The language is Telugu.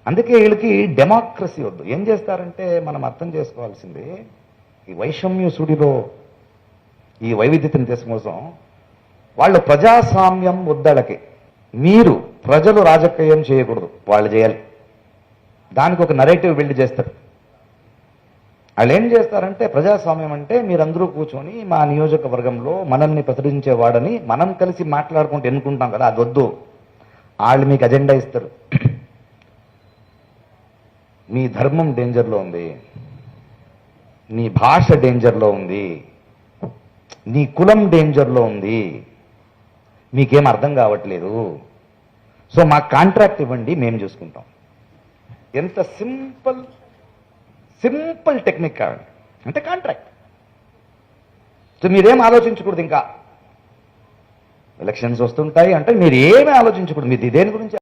అందుకే వీళ్ళకి డెమోక్రసీ వద్దు. ఏం చేస్తారంటే మనం అర్థం చేసుకోవాల్సింది, ఈ వైషమ్యుసుడిలో ఈ వైవిధ్యతని తీసుకోసం వాళ్ళు ప్రజాస్వామ్యం వద్దళ్ళకి. మీరు ప్రజలు రాజకీయం చేయకూడదు, వాళ్ళు చేయాలి. దానికి ఒక నరేటివ్ బిల్డ్ చేస్తారు. వాళ్ళు ఏం చేస్తారంటే, ప్రజాస్వామ్యం అంటే మీరందరూ కూర్చొని మా నియోజకవర్గంలో మనల్ని ప్రచురించేవాడని మనం కలిసి మాట్లాడుకుంటూ ఎన్నుకుంటాం కదా, అది వద్దు. వాళ్ళు మీకు అజెండా ఇస్తారు. మీ ధర్మం డేంజర్లో ఉంది, నీ భాష డేంజర్లో ఉంది, నీ కులం డేంజర్లో ఉంది, మీకేం అర్థం కావట్లేదు, సో మాకు కాంట్రాక్ట్ ఇవ్వండి, మేము చూసుకుంటాం. ఎంత సింపుల్ టెక్నిక్ కావాలి అంటే కాంట్రాక్ట్. సో మీరేం ఆలోచించకూడదు. ఇంకా ఎలక్షన్స్ వస్తుంటాయి అంటే మీరు ఏమీ ఆలోచించకూడదు. మీరు దేని గురించి